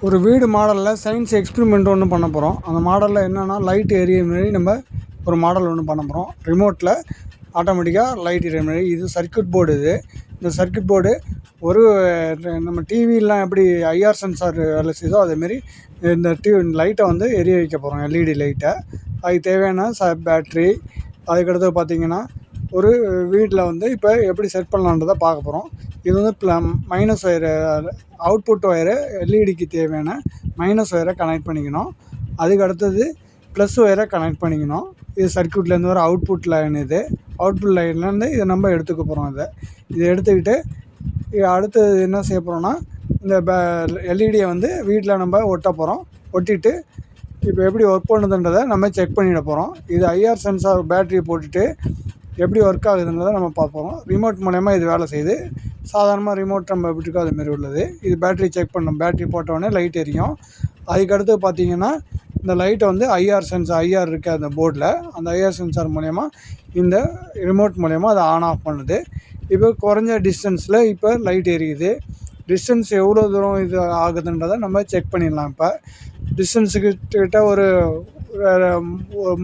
ஒரு வீடு மாடலில் சயின்ஸ் எக்ஸ்பிரிமெண்ட் ஒன்று பண்ண போகிறோம். அந்த மாடலில் என்னென்னா லைட் எரிய மாரி நம்ம ஒரு மாடல் ஒன்று பண்ண போகிறோம். ரிமோட்டில் ஆட்டோமேட்டிக்காக லைட் எரிய மாரி. இது சர்க்யூட் போர்டு. இந்த சர்க்யூட் போர்டு ஒரு நம்ம டிவிலாம் எப்படி ஐஆர் சென்சார் வேலை செய்தோ அதேமாரி இந்த லைட்டை வந்து எரிய வைக்க போகிறோம். எல்இடி லைட்டை. அதுக்கு தேவையான பேட்ரி, அதுக்கடுத்து பார்த்திங்கன்னா ஒரு வீட்டில் வந்து இப்போ எப்படி செட் பண்ணலான்றதை பார்க்க போகிறோம். இது வந்து மைனஸ் ஒயரு, அவுட்புட் ஒயரு, எல்இடிக்கு தேவையான மைனஸ் ஒயரை கனெக்ட் பண்ணிக்கணும். அதுக்கு அடுத்தது ப்ளஸ் ஒயரை கனெக்ட் பண்ணிக்கணும். இது சர்க்யூட்லேருந்து வர அவுட்புட் லைன். இது அவுட்புட் லைன்லேருந்து இதை நம்ம எடுத்துக்க போகிறோம். இதை எடுத்துக்கிட்டு அடுத்தது என்ன செய்ய போகிறோம்னா இந்த எல்இடியை வந்து வீட்டில் நம்ம ஒட்ட போகிறோம். ஒட்டிட்டு இப்போ எப்படி ஒர்க் பண்ணுதுன்றதை நம்ம செக் பண்ணிட போகிறோம். இது ஐஆர் சென்சார் பேட்டரியை போட்டுட்டு எப்படி ஒர்க் ஆகுதுன்றதை நம்ம பார்ப்போம். ரிமோட் மூலயமா இது வேலை செய்யுது. சாதாரணமாக ரிமோட் நம்ம எப்படி இருக்கோ அதுமாரி உள்ளது. இது பேட்டரி செக் பண்ணணும். பேட்டரி போட்டவுடனே லைட் எரியும். அதுக்கடுத்து பார்த்திங்கன்னா இந்த லைட்டை வந்து ஐஆர் இருக்குது அந்த போர்டில். அந்த ஐஆர் சென்சார் மூலயமா இந்த ரிமோட் மூலயமா அதை ஆன் ஆஃப் பண்ணுது. இப்போ குறைஞ்ச டிஸ்டன்ஸில் இப்போ லைட் எரியுது. டிஸ்டன்ஸ் எவ்வளோ தூரம் இது ஆகுதுன்றதை நம்ம செக் பண்ணிடலாம். இப்போ டிஸ்டன்ஸுக்கிட்ட ஒரு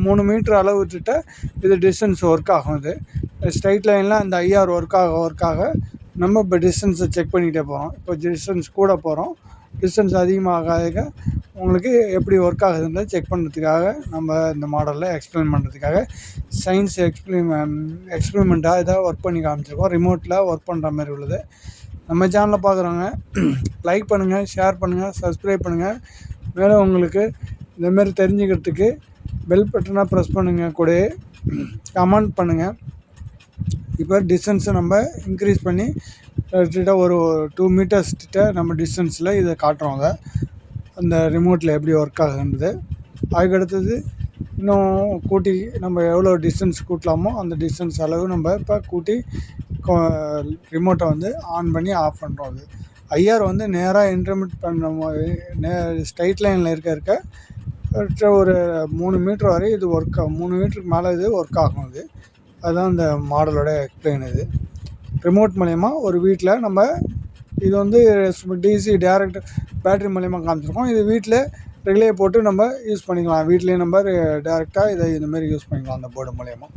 3 மீட்ரு அளவு விட்டுட்ட இது டிஸ்டன்ஸ் ஒர்க் ஆகும். இது ஸ்ட்ரைட் லைனில் அந்த ஐஆர் ஒர்க் ஆக நம்ம இப்போ டிஸ்டன்ஸை செக் பண்ணிகிட்டே போகிறோம். இப்போ டிஸ்டன்ஸ் கூட போகிறோம். டிஸ்டன்ஸ் அதிகமாக உங்களுக்கு எப்படி ஒர்க் ஆகுதுன்றதை செக் பண்ணுறதுக்காக நம்ம இந்த மாடலில் எக்ஸ்பிளைன் பண்ணுறதுக்காக சயின்ஸ் எக்ஸ்பிரிமெண்ட்டாக இதை ஒர்க் பண்ணி காமிச்சிருக்கோம். ரிமோட்டில் ஒர்க் பண்ணுற மாதிரி உள்ளது. நம்ம சேனலில் பார்க்குறவங்க லைக் பண்ணுங்கள், ஷேர் பண்ணுங்கள், சப்ஸ்கிரைப் பண்ணுங்கள். மேலும் உங்களுக்கு இந்தமாரி தெரிஞ்சுக்கிறதுக்கு பெல் பட்டனை ப்ரெஸ் பண்ணுங்கள். கூட கமெண்ட் பண்ணுங்கள். இப்போ டிஸ்டன்ஸை நம்ம இன்க்ரீஸ் பண்ணி கிட்ட ஒரு 2 மீட்டர்ஸ் கிட்ட நம்ம டிஸ்டன்ஸில் இதை காட்டுறோம். அந்த ரிமோட்டில் எப்படி ஒர்க் ஆகுதுன்றது. அதுக்கடுத்தது இன்னும் கூட்டி நம்ம எவ்வளோ டிஸ்டன்ஸ் கூட்டலாமோ அந்த டிஸ்டன்ஸ் அளவு நம்ம இப்போ கூட்டி ரிமோட்டை வந்து ஆன் பண்ணி ஆஃப் பண்ணுறோம். ஐஆர் வந்து நேராக இன்டர்மிட் பண்ண ஸ்ட்ரைட் லைனில் இருக்க ஒரு 3 மீட்ரு வரை இது ஒர்க் ஆகும். 3 மீட்டருக்கு மேலே இது ஒர்க் ஆகும். அதுதான் இந்த மாடலோட எக்ஸ்பிளைன். இது ரிமோட் மூலயமா ஒரு வீட்டில் நம்ம இது வந்து டிசி டேரெக்ட் பேட்ரி மூலயமா காமிச்சிருக்கோம். இது வீட்டில் ரெகுலே போட்டு நம்ம யூஸ் பண்ணிக்கலாம். வீட்லேயே நம்ம டேரெக்டாக இதை இந்தமாரி யூஸ் பண்ணிக்கலாம் அந்த போர்டு மூலயமா.